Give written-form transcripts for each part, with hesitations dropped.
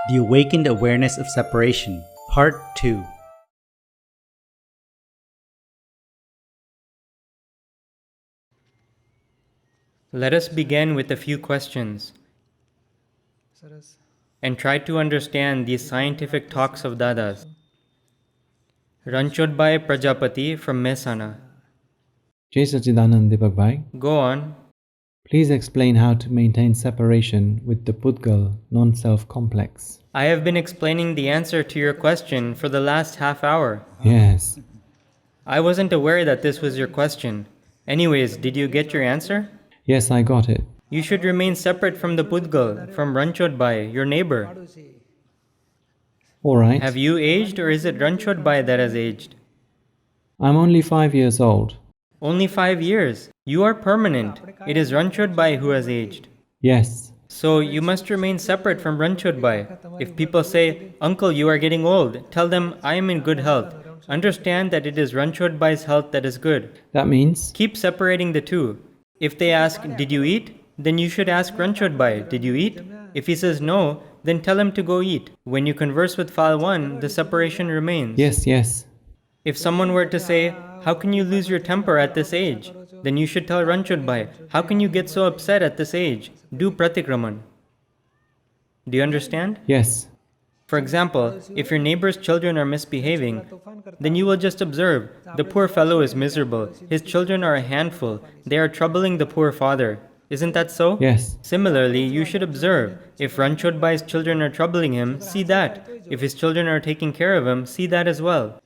The Awakened Awareness of Separation, Part 2. Let us begin with a few questions and try to understand these scientific talks of Dada's. Ranchodbhai Prajapati from Mehsana. Jai Sachidanand Deepakbhai. Go on. Please explain how to maintain separation with the Pudgal non-self complex. I have been explaining the answer to your question for the last half hour. Yes. I wasn't aware that this was your question. Anyways, did you get your answer? Yes, I got it. You should remain separate from the Pudgal, from Ranchodbhai, your neighbor. All right. Have you aged, or is it Ranchodbhai that has aged? I'm only 5 years old. Only 5 years. You are permanent. It is Ranchodbhai who has aged. Yes. So you must remain separate from Ranchodbhai. If people say, "Uncle, you are getting old," tell them, "I am in good health." Understand that it is Ranchodbhai's health that is good. That means? Keep separating the two. If they ask, "Did you eat?" then you should ask Ranchodbhai, "Did you eat?" If he says no, then tell him to go eat. When you converse with File 1, the separation remains. Yes. If someone were to say, "How can you lose your temper at this age?" then you should tell Ranchodbhai, "How can you get so upset at this age? Do pratikraman." Do you understand? Yes. For example, if your neighbor's children are misbehaving, then you will just observe, "The poor fellow is miserable. His children are a handful. They are troubling the poor father." Isn't that so? Yes. Similarly, you should observe, if Ranchodbhai's children are troubling him, see that. If his children are taking care of him, see that as well.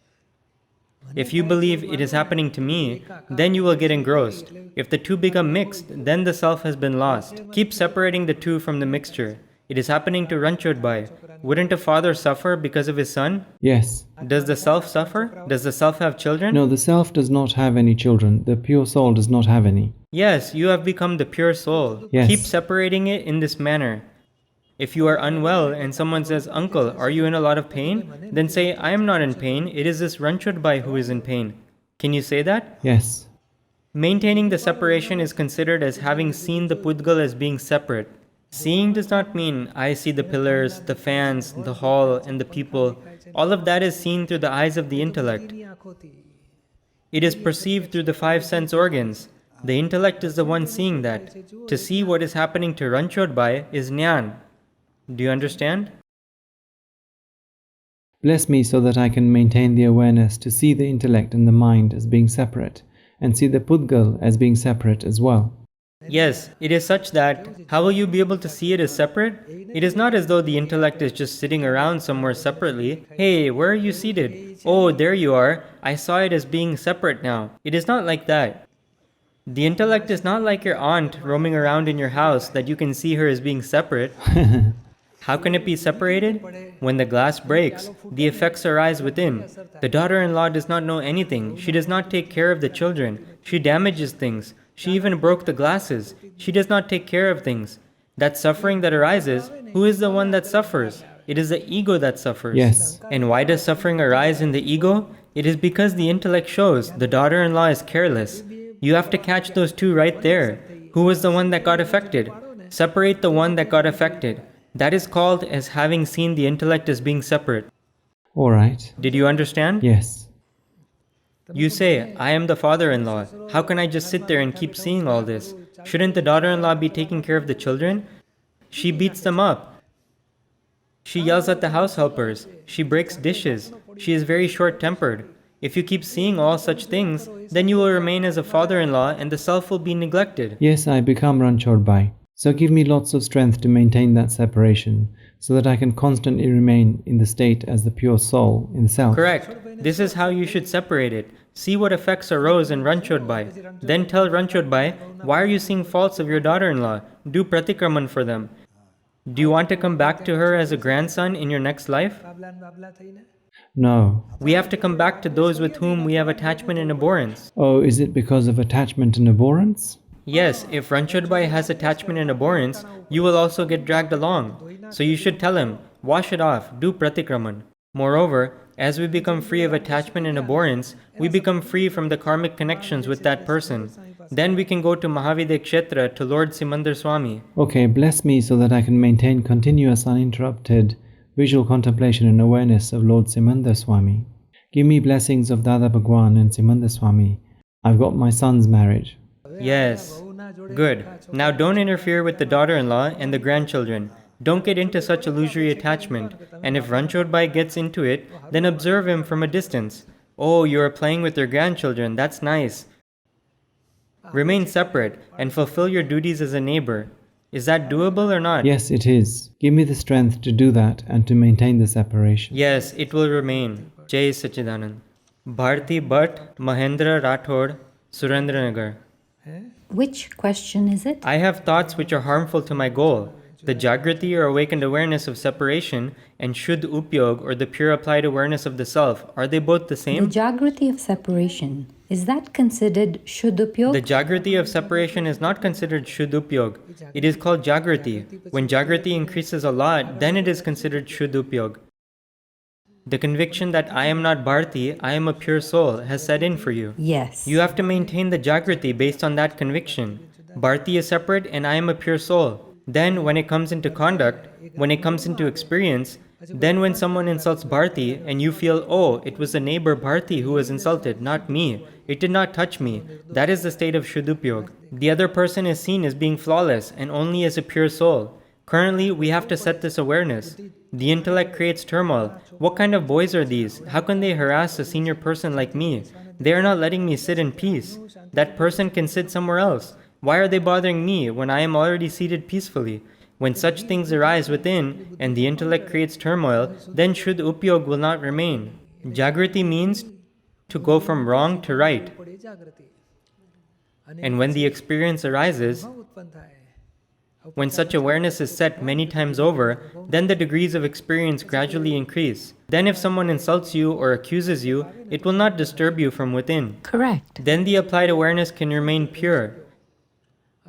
If you believe it is happening to me, then you will get engrossed. If the two become mixed, then the self has been lost. Keep separating the two from the mixture. It is happening to Ranchodbhai. Wouldn't a father suffer because of his son? Yes. Does the self suffer? Does the self have children? No, the self does not have any children. The pure soul does not have any. Yes, you have become the pure soul. Yes. Keep separating it in this manner. If you are unwell and someone says, "Uncle, are you in a lot of pain?" then say, "I am not in pain. It is this Ranchodbhai who is in pain." Can you say that? Yes. Maintaining the separation is considered as having seen the Pudgal as being separate. Seeing does not mean I see the pillars, the fans, the hall, and the people. All of that is seen through the eyes of the intellect. It is perceived through the 5 sense organs. The intellect is the one seeing that. To see what is happening to Ranchodbhai is Jnana. Do you understand? Bless me so that I can maintain the awareness to see the intellect and the mind as being separate, and see the Pudgal as being separate as well. Yes, it is such that, how will you be able to see it as separate? It is not as though the intellect is just sitting around somewhere separately. "Hey, where are you seated? Oh, there you are. I saw it as being separate now." It is not like that. The intellect is not like your aunt roaming around in your house that you can see her as being separate. How can it be separated? When the glass breaks, the effects arise within. The daughter-in-law does not know anything. She does not take care of the children. She damages things. She even broke the glasses. She does not take care of things. That suffering that arises, who is the one that suffers? It is the ego that suffers. Yes. And why does suffering arise in the ego? It is because the intellect shows the daughter-in-law is careless. You have to catch those two right there. Who was the one that got affected? Separate the one that got affected. That is called as having seen the intellect as being separate. All right. Did you understand? Yes. You say, "I am the father-in-law. How can I just sit there and keep seeing all this? Shouldn't the daughter-in-law be taking care of the children?" She beats them up. She yells at the house helpers. She breaks dishes. She is very short-tempered. If you keep seeing all such things, then you will remain as a father-in-law and the self will be neglected. Yes, I become Ranchodbhai. So give me lots of strength to maintain that separation, so that I can constantly remain in the state as the pure soul in the self. Correct. This is how you should separate it. See what effects arose in Ranchodbhai. Then tell Ranchodbhai, "Why are you seeing faults of your daughter-in-law? Do pratikraman for them." Do you want to come back to her as a grandson in your next life? No. We have to come back to those with whom we have attachment and abhorrence. Oh, is it because of attachment and abhorrence? Yes, if Ranchodbhai has attachment and abhorrence, you will also get dragged along. So you should tell him, "Wash it off, do pratikraman." Moreover, as we become free of attachment and abhorrence, we become free from the karmic connections with that person. Then we can go to Mahavidya Kshetra to Lord Simandar Swami. Okay, bless me so that I can maintain continuous uninterrupted visual contemplation and awareness of Lord Simandhar Swami. Give me blessings of Dada Bhagwan and Simandhar Swami. I've got my son's marriage. Yes. Good. Now don't interfere with the daughter-in-law and the grandchildren. Don't get into such illusory attachment. And if Ranchodbhai gets into it, then observe him from a distance. Oh, you are playing with your grandchildren. That's nice. Remain separate and fulfill your duties as a neighbor. Is that doable or not? Yes, it is. Give me the strength to do that and to maintain the separation. Yes, it will remain. Jai Sachidanand. Bharti Bhatt, Mahendra Rathod, Surendranagar. Which question is it? I have thoughts which are harmful to my goal. The Jagrati or awakened awareness of separation and Shuddh Upyog or the pure applied awareness of the self, are they both the The same? Jagrati of separation, is that considered Shuddh Upyog? The Jagrati of separation is not considered Shuddh Upyog. It is called Jagrati. When Jagrati increases a lot, then it is considered Shuddh Upyog. The conviction that I am not Bharti, I am a pure soul, has set in for you. Yes. You have to maintain the Jagrati based on that conviction. Bharti is separate and I am a pure soul. Then when it comes into conduct, when it comes into experience, then when someone insults Bharti and you feel, oh, it was the neighbor Bharti who was insulted, not me. It did not touch me. That is the state of Shuddhupyog. The other person is seen as being flawless and only as a pure soul. Currently, we have to set this awareness. The intellect creates turmoil. What kind of boys are these? How can they harass a senior person like me? They are not letting me sit in peace. That person can sit somewhere else. Why are they bothering me when I am already seated peacefully? When such things arise within and the intellect creates turmoil, then Shuddh Upyog will not remain. Jagrati means to go from wrong to right. And when the experience arises, when such awareness is set many times over, then the degrees of experience gradually increase. Then if someone insults you or accuses you, it will not disturb you from within. Correct. Then the applied awareness can remain pure.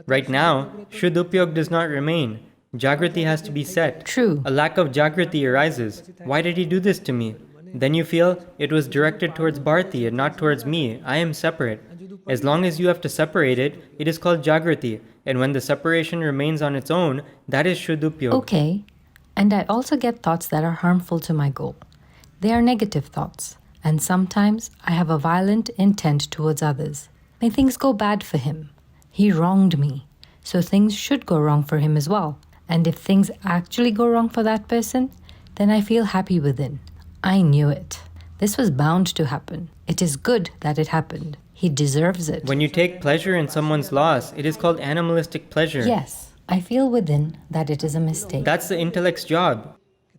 Right now, Shuddh Upyog does not remain. Jagrati has to be set. True. A lack of Jagrati arises. Why did he do this to me? Then you feel it was directed towards Bharti and not towards me. I am separate. As long as you have to separate it, it is called Jagrati. And when the separation remains on its own, that is Shuddh Upyog. Okay. And I also get thoughts that are harmful to my goal. They are negative thoughts. And sometimes I have a violent intent towards others. May things go bad for him. He wronged me. So things should go wrong for him as well. And if things actually go wrong for that person, then I feel happy within. I knew it. This was bound to happen. It is good that it happened. He deserves it. When you take pleasure in someone's loss, it is called animalistic pleasure. Yes, I feel within that it is a mistake. That's the intellect's job.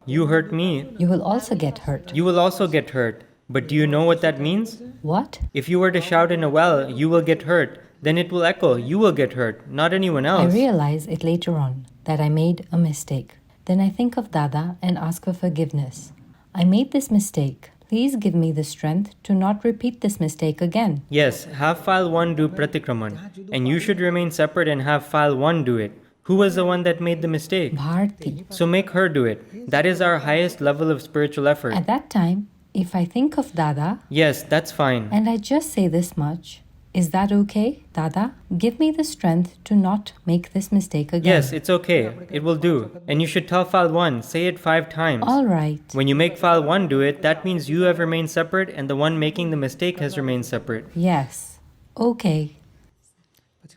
You hurt me, You will also get hurt. you will also get hurt. But do you know what that means? What? If you were to shout in a well, you will get hurt. Then it will echo, you will get hurt, not anyone I else. realize it later on that I made a mistake. Then I think of Dada and ask for forgiveness. I made this mistake. Please give me the strength to not repeat this mistake again. Yes, have file 1 do pratikraman. And you should remain separate and have file 1 do it. Who was the one that made the mistake? Bharti. So make her do it. That is our highest level of spiritual effort. At that time, if I think of Dada Yes, that's fine. and I just say this much, is that okay, Dada? Give me the strength to not make this mistake again. Yes, it's okay. It will do. And you should tell file 1, say it 5 times. All right. When you make file 1 do it, that means you have remained separate and the one making the mistake has remained separate. Yes. Okay.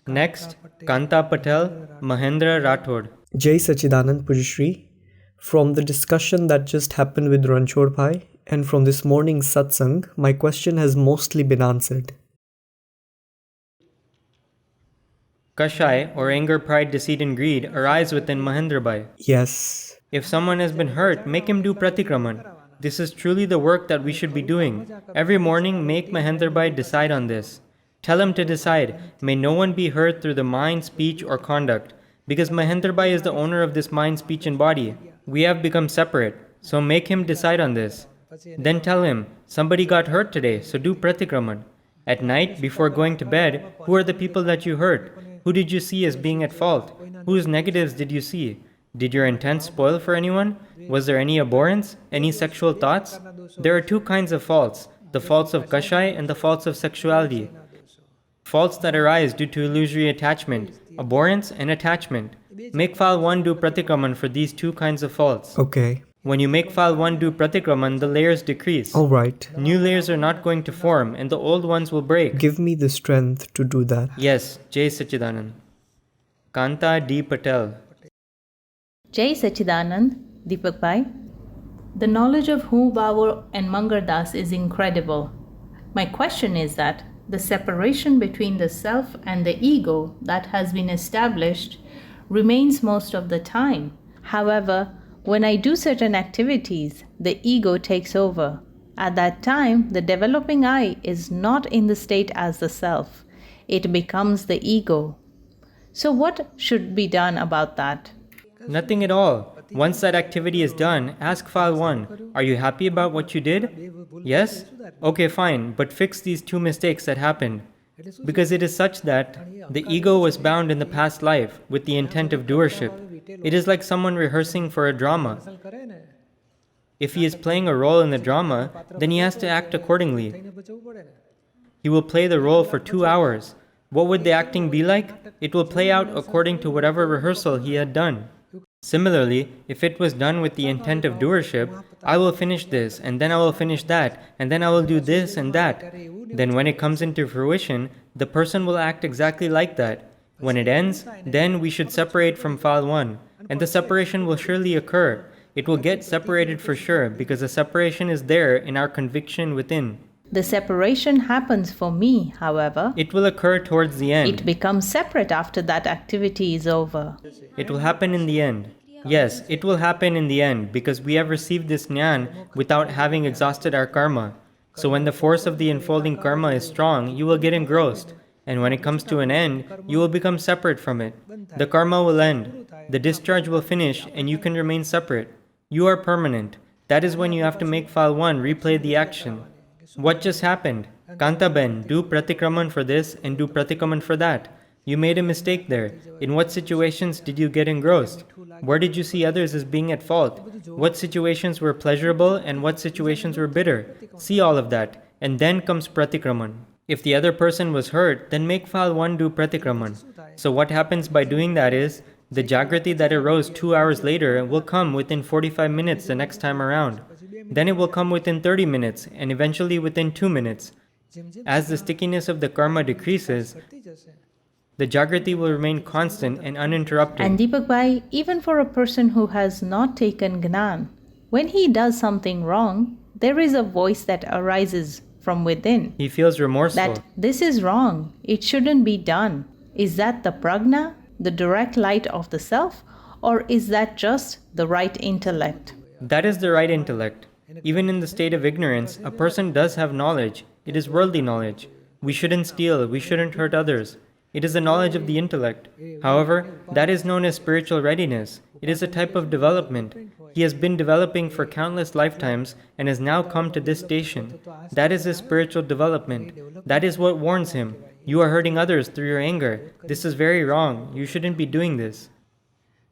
Next, Kanta Patel, Mahendra Rathod. Jai Sachidanand Pujyashree. From the discussion that just happened with Ranchodbhai and from this morning's satsang, my question has mostly been answered. Kashai, or anger, pride, deceit, and greed, arise within Mahendrabhai. Yes. If someone has been hurt, make him do pratikraman. This is truly the work that we should be doing. Every morning, make Mahendrabhai decide on this. Tell him to decide, may no one be hurt through the mind, speech, or conduct. Because Mahendrabhai is the owner of this mind, speech, and body. We have become separate, so make him decide on this. Then tell him, somebody got hurt today, so do pratikraman. At night, before going to bed, who are the people that you hurt? Who did you see as being at fault? Whose negatives did you see? Did your intent spoil for anyone? Was there any abhorrence? Any sexual thoughts? There are 2 kinds of faults, the faults of kashai and the faults of sexuality. Faults that arise due to illusory attachment, abhorrence and attachment. Make file 1 do pratikraman for these 2 kinds of faults. Okay. When you make file 1 do pratikraman, the layers decrease. Alright. New layers are not going to form and the old ones will break. Give me the strength to do that. Yes, Jai Sachidanand. Kanta D. Patel. Jai Sachidanand, Deepakbhai. The knowledge of Hu, Bhavo and Mangardas is incredible. My question is that the separation between the self and the ego that has been established remains most of the time. However, when I do certain activities, the ego takes over. At that time, the developing I is not in the state as the self. It becomes the ego. So what should be done about that? Nothing at all. Once that activity is done, ask file 1. Are you happy about what you did? Yes? Okay, fine, but fix these 2 mistakes that happened. Because it is such that the ego was bound in the past life with the intent of doership. It is like someone rehearsing for a drama. If he is playing a role in the drama, then he has to act accordingly. He will play the role for 2 hours. What would the acting be like? It will play out according to whatever rehearsal he had done. Similarly, if it was done with the intent of doership, I will finish this, and then I will finish that, and then I will do this and that. Then when it comes into fruition, the person will act exactly like that. When it ends, then we should separate from file 1, and the separation will surely occur. It will get separated for sure, because the separation is there in our conviction within. The separation happens for me, however. It will occur towards the end. It becomes separate after that activity is over. It will happen in the end. Yes, it will happen in the end, because we have received this Gnan without having exhausted our karma. So when the force of the unfolding karma is strong, you will get engrossed. And when it comes to an end, you will become separate from it. The karma will end. The discharge will finish, and you can remain separate. You are permanent. That is when you have to make file 1 replay the action. What just happened? Kanta Ben, do pratikraman for this and do pratikraman for that. You made a mistake there. In what situations did you get engrossed? Where did you see others as being at fault? What situations were pleasurable and what situations were bitter? See all of that. And then comes pratikraman. If the other person was hurt, then make file 1 do pratikraman. So what happens by doing that is, the jagrati that arose 2 hours later will come within 45 minutes the next time around. Then it will come within 30 minutes and eventually within 2 minutes. As the stickiness of the karma decreases, the jagrati will remain constant and uninterrupted. And Deepakbhai, even for a person who has not taken Gnan, when he does something wrong, there is a voice that arises from within. He feels remorseful. That this is wrong, it shouldn't be done. Is that the prajna, the direct light of the self, or is that just the right intellect? That is the right intellect. Even in the state of ignorance, a person does have knowledge. It is worldly knowledge. We shouldn't steal, we shouldn't hurt others. It is the knowledge of the intellect. However, that is known as spiritual readiness. It is a type of development. He has been developing for countless lifetimes and has now come to this station. That is his spiritual development. That is what warns him. You are hurting others through your anger. This is very wrong. You shouldn't be doing this.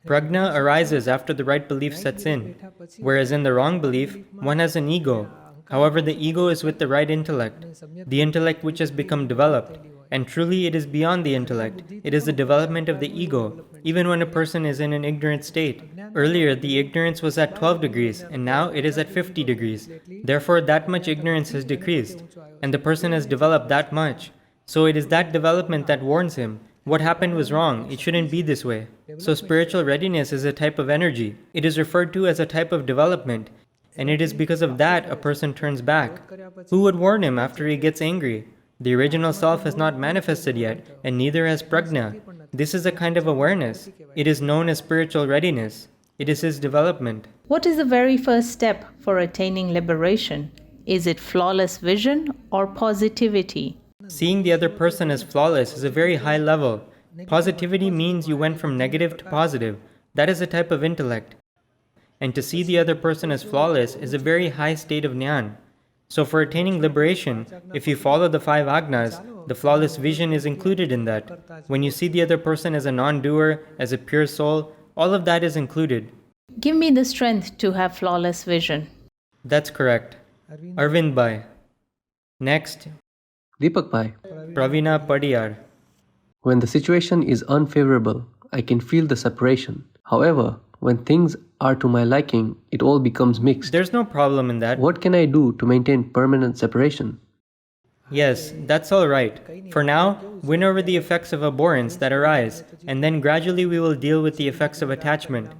Prajna arises after the right belief sets in, whereas in the wrong belief, one has an ego. However, the ego is with the right intellect, the intellect which has become developed. And truly it is beyond the intellect. It is the development of the ego, even when a person is in an ignorant state. Earlier, the ignorance was at 12 degrees, and now it is at 50 degrees. Therefore, that much ignorance has decreased, and the person has developed that much. So it is that development that warns him. What happened was wrong. It shouldn't be this way. So spiritual readiness is a type of energy. It is referred to as a type of development. And it is because of that a person turns back. Who would warn him after he gets angry? The original self has not manifested yet, and neither has prajna. This is a kind of awareness. It is known as spiritual readiness. It is his development. What is the very first step for attaining liberation? Is it flawless vision or positivity? Seeing the other person as flawless is a very high level. Positivity means you went from negative to positive. That is a type of intellect. And to see the other person as flawless is a very high state of jnana. So for attaining liberation, if you follow the 5 agnas, the flawless vision is included in that. When you see the other person as a non-doer, as a pure soul, all of that is included. Give me the strength to have flawless vision. That's correct. Arvind Bhai. Next, Deepakbhai, Pravina Padiyar. when the situation is unfavorable, I can feel the separation. However, when things are to my liking, it all becomes mixed. There's no problem in that. What can I do to maintain permanent separation? Yes, that's all right. For now, win over the effects of abhorrence that arise, and then gradually we will deal with the effects of attachment.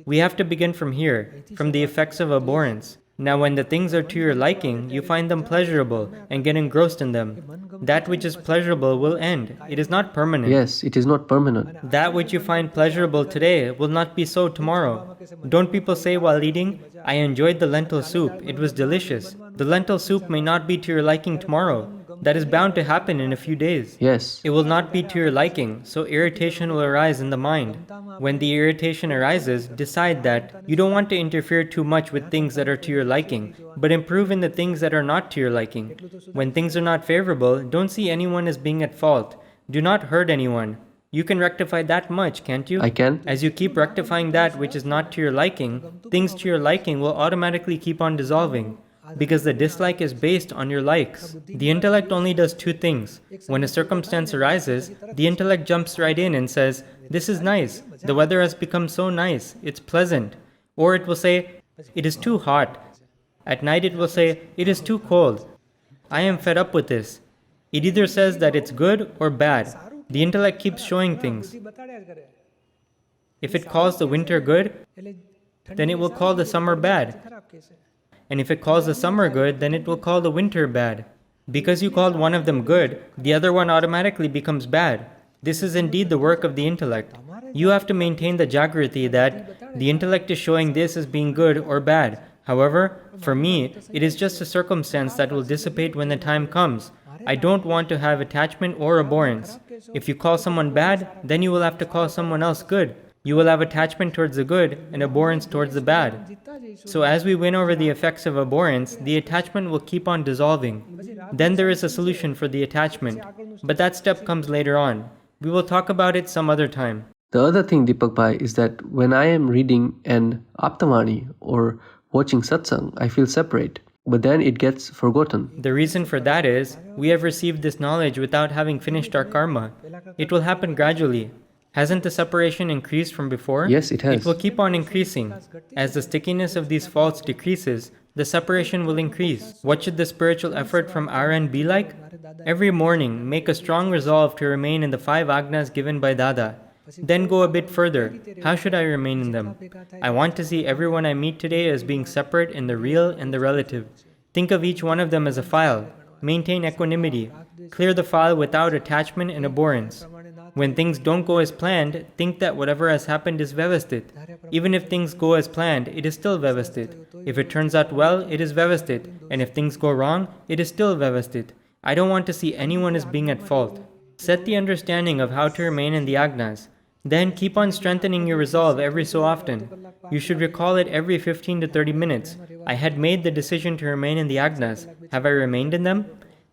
We have to begin from here, from the effects of abhorrence. Now when the things are to your liking, you find them pleasurable and get engrossed in them. That which is pleasurable will end. It is not permanent. Yes, it is not permanent. That which you find pleasurable today will not be so tomorrow. Don't people say while eating, "I enjoyed the lentil soup, it was delicious." The lentil soup may not be to your liking tomorrow. That is bound to happen in a few days. Yes. It will not be to your liking, so irritation will arise in the mind. When the irritation arises, decide that you don't want to interfere too much with things that are to your liking, but improve in the things that are not to your liking. When things are not favorable, don't see anyone as being at fault. Do not hurt anyone. You can rectify that much, can't you? I can. As you keep rectifying that which is not to your liking, things to your liking will automatically keep on dissolving. Because the dislike is based on your likes. The intellect only does two things. When a circumstance arises, the intellect jumps right in and says, "This is nice. The weather has become so nice. It's pleasant." Or it will say, "It is too hot." At night it will say, "It is too cold. I am fed up with this." It either says that it's good or bad. The intellect keeps showing things. If it calls the winter good, then it will call the summer bad. And if it calls the summer good, then it will call the winter bad. Because you called one of them good, the other one automatically becomes bad. This is indeed the work of the intellect. You have to maintain the jagrati that the intellect is showing this as being good or bad. However, for me, it is just a circumstance that will dissipate when the time comes. I don't want to have attachment or abhorrence. If you call someone bad, then you will have to call someone else good. You will have attachment towards the good and abhorrence towards the bad. So as we win over the effects of abhorrence, the attachment will keep on dissolving. Then there is a solution for the attachment. But that step comes later on. We will talk about it some other time. The other thing, Deepakbhai, is that when I am reading an Aptamani or watching satsang, I feel separate. But then it gets forgotten. The reason for that is, we have received this knowledge without having finished our karma. It will happen gradually. Hasn't the separation increased from before? Yes, it has. It will keep on increasing. As the stickiness of these faults decreases, the separation will increase. What should the spiritual effort from our end be like? Every morning, make a strong resolve to remain in the 5 agnas given by Dada. Then go a bit further. How should I remain in them? I want to see everyone I meet today as being separate in the real and the relative. Think of each one of them as a file. Maintain equanimity. Clear the file without attachment and abhorrence. When things don't go as planned, think that whatever has happened is vyavasthit. Even if things go as planned, it is still vyavasthit. If it turns out well, it is vyavasthit. And if things go wrong, it is still vyavasthit. I don't want to see anyone as being at fault. Set the understanding of how to remain in the agnas. Then keep on strengthening your resolve every so often. You should recall it every 15 to 30 minutes. I had made the decision to remain in the agnas. Have I remained in them?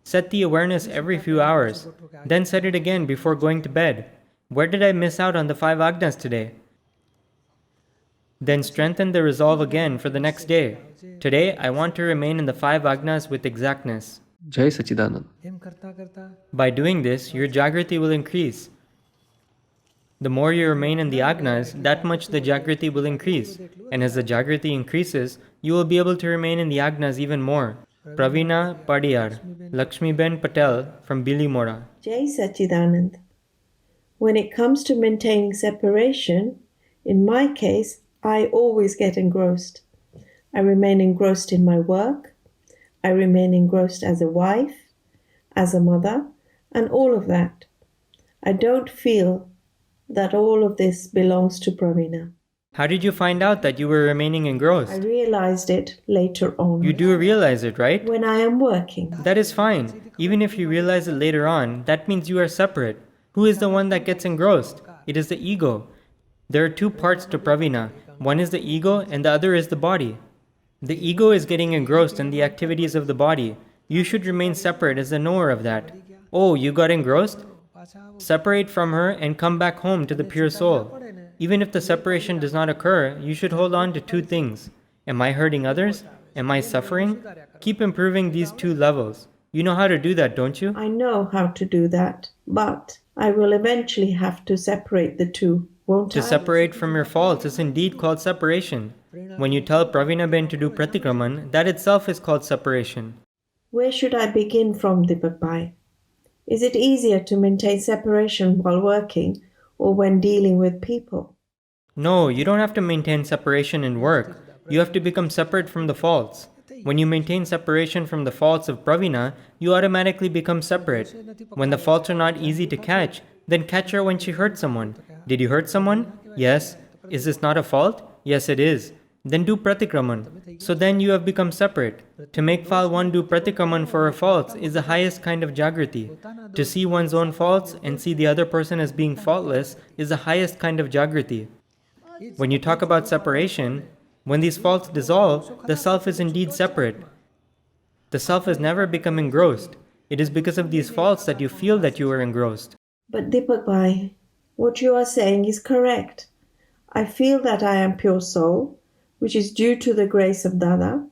Set the awareness every few hours. Then set it again before going to bed. Where did I miss out on the 5 agnas today? Then strengthen the resolve again for the next day. Today, I want to remain in the 5 agnas with exactness. Jai Sachidanand. By doing this, your jagrati will increase. The more you remain in the agnas, that much the jagrati will increase. And as the jagrati increases, you will be able to remain in the agnas even more. Pravina Padiyar, Lakshmiben Patel from Bilimora. Jai Sachidanand. When it comes to maintaining separation, in my case, I always get engrossed. I remain engrossed in my work. I remain engrossed as a wife, as a mother, and all of that. I don't feel that all of this belongs to Pravina. How did you find out that you were remaining engrossed? I realized it later on. You do realize it, right? When I am working. That is fine. Even if you realize it later on, that means you are separate. Who is the one that gets engrossed? It is the ego. There are 2 parts to Pravina. One is the ego and the other is the body. The ego is getting engrossed in the activities of the body. You should remain separate as the knower of that. Oh, you got engrossed? Separate from her and come back home to the pure soul. Even if the separation does not occur, you should hold on to 2 things. Am I hurting others? Am I suffering? Keep improving these 2 levels. You know how to do that, don't you? I know how to do that, but I will eventually have to separate the 2, won't I? To separate from your faults is indeed called separation. When you tell Pravina Ben to do pratikraman, that itself is called separation. Where should I begin from, Deepakbhai? Is it easier to maintain separation while working or when dealing with people? No, you don't have to maintain separation in work. You have to become separate from the faults. When you maintain separation from the faults of Pravina, you automatically become separate. When the faults are not easy to catch, then catch her when she hurt someone. Did you hurt someone? Yes. Is this not a fault? Yes, it is. Then do pratikraman. So then you have become separate. To make file 1 do pratikraman for her faults is the highest kind of jagrati. To see one's own faults and see the other person as being faultless is the highest kind of jagrati. When you talk about separation, when these faults dissolve, the self is indeed separate. The self has never become engrossed. It is because of these faults that you feel that you are engrossed. But Deepakbhai, what you are saying is correct. I feel that I am pure soul, which is due to the grace of Dada,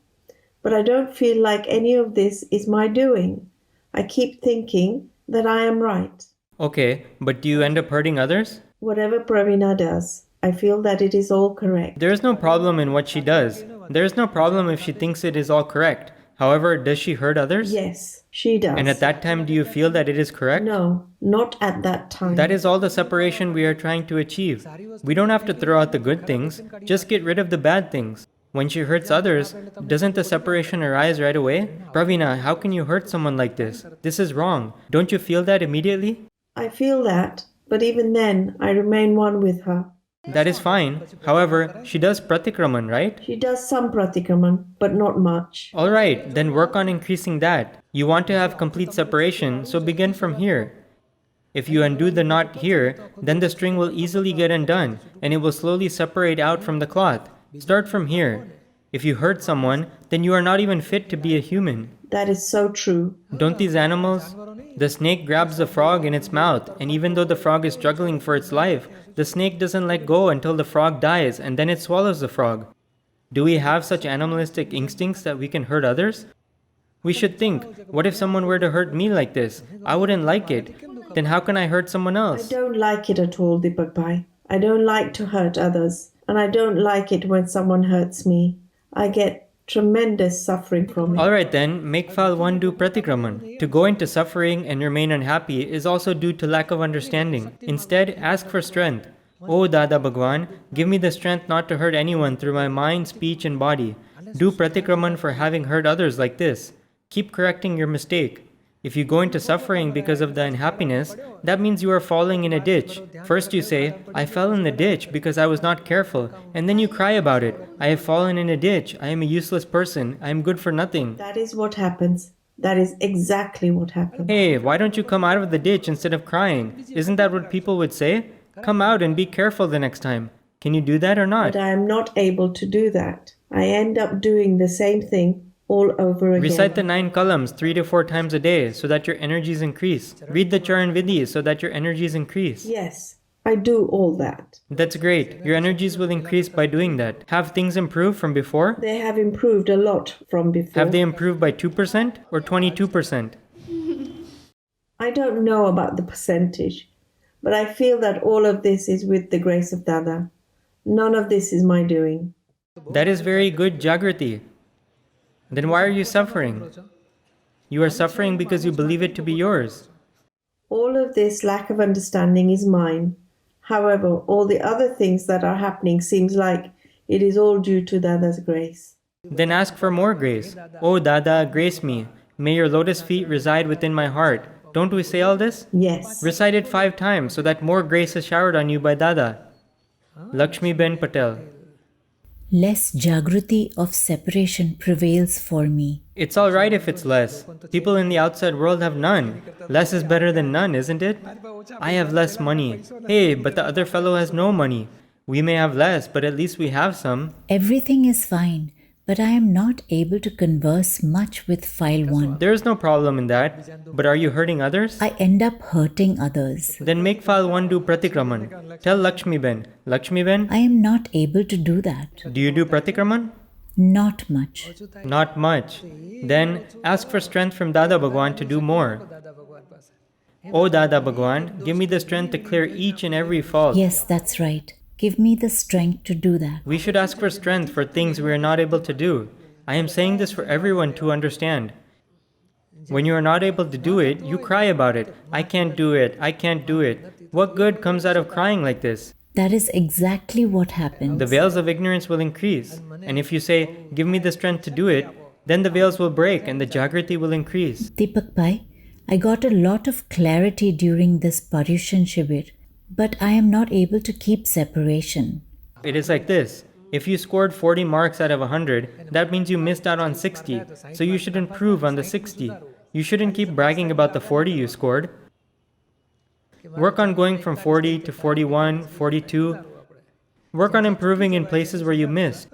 but I don't feel like any of this is my doing. I keep thinking that I am right. Okay, but do you end up hurting others? Whatever Pravina does, I feel that it is all correct. There is no problem in what she does. There is no problem if she thinks it is all correct. However, does she hurt others? Yes, she does. And at that time, do you feel that it is correct? No, not at that time. That is all the separation we are trying to achieve. We don't have to throw out the good things, just get rid of the bad things. When she hurts others, doesn't the separation arise right away? Pravina, how can you hurt someone like this? This is wrong. Don't you feel that immediately? I feel that, but even then, I remain one with her. That is fine. However, she does pratikraman, right? She does some pratikraman, but not much. Alright, then work on increasing that. You want to have complete separation, so begin from here. If you undo the knot here, then the string will easily get undone, and it will slowly separate out from the cloth. Start from here. If you hurt someone, then you are not even fit to be a human. That is so true. Don't these animals? The snake grabs the frog in its mouth, and even though the frog is struggling for its life, the snake doesn't let go until the frog dies, and then it swallows the frog. Do we have such animalistic instincts that we can hurt others? We should think, what if someone were to hurt me like this? I wouldn't like it. Then how can I hurt someone else? I don't like it at all, Deepakbhai. I don't like to hurt others, and I don't like it when someone hurts me. I get tremendous suffering from it. Alright then, make file 1 do pratikraman. To go into suffering and remain unhappy is also due to lack of understanding. Instead, ask for strength. O Dada Bhagwan, give me the strength not to hurt anyone through my mind, speech and body. Do pratikraman for having hurt others like this. Keep correcting your mistake. If you go into suffering because of the unhappiness, that means you are falling in a ditch. First you say, I fell in the ditch because I was not careful, and then you cry about it. I have fallen in a ditch. I am a useless person. I am good for nothing. That is what happens. That is exactly what happens. Hey, why don't you come out of the ditch instead of crying? Isn't that what people would say? Come out and be careful the next time. Can you do that or not? But I am not able to do that. I end up doing the same thing all over again. Recite the 9 columns 3 to 4 times a day so that your energies increase. Read the Charan Vidhi so that your energies increase. Yes, I do all that. That's great. Your energies will increase by doing that. Have things improved from before? They have improved a lot from before. Have they improved by 2% or 22%? I don't know about the percentage, but I feel that all of this is with the grace of Dada. None of this is my doing. That is very good Jagrati. Then why are you suffering? You are suffering because you believe it to be yours. All of this lack of understanding is mine. However, all the other things that are happening seems like it is all due to Dada's grace. Then ask for more grace. Oh Dada, grace me. May your lotus feet reside within my heart. Don't we say all this? Yes. Recite it 5 times so that more grace is showered on you by Dada. Lakshmi Ben Patel. Less Jagrati of separation prevails for me. It's alright if it's less. People in the outside world have none. Less is better than none, isn't it? I have less money. Hey, but the other fellow has no money. We may have less, but at least we have some. Everything is fine, but I am not able to converse much with file 1. There is no problem in that. But are you hurting others? I end up hurting others. Then make file 1 do pratikraman. Tell Lakshmi Ben. Lakshmi Ben? I am not able to do that. Do you do pratikraman? Not much. Not much. Then ask for strength from Dada Bhagwan to do more. O Dada Bhagwan, give me the strength to clear each and every fault. Yes, that's right. Give me the strength to do that. We should ask for strength for things we are not able to do. I am saying this for everyone to understand. When you are not able to do it, you cry about it. I can't do it. I can't do it. What good comes out of crying like this? That is exactly what happens. The veils of ignorance will increase. And if you say, give me the strength to do it, then the veils will break and the Jagrati will increase. Deepakbhai, I got a lot of clarity during this Paryushan Shibir, but I am not able to keep separation. It is like this. If you scored 40 marks out of 100, that means you missed out on 60. So you should improve on the 60. You shouldn't keep bragging about the 40 you scored. Work on going from 40 to 41, 42. Work on improving in places where you missed.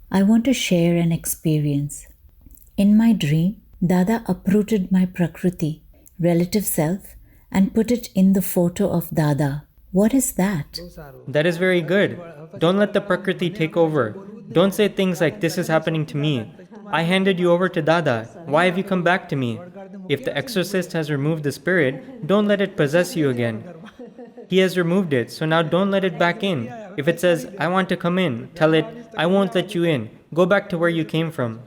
I want to share an experience. In my dream, Dada uprooted my Prakriti, relative self, and put it in the photo of Dada. What is that? That is very good. Don't let the Prakriti take over. Don't say things like, this is happening to me. I handed you over to Dada. Why have you come back to me? If the exorcist has removed the spirit, don't let it possess you again. He has removed it, so now don't let it back in. If it says, I want to come in, tell it, I won't let you in. Go back to where you came from.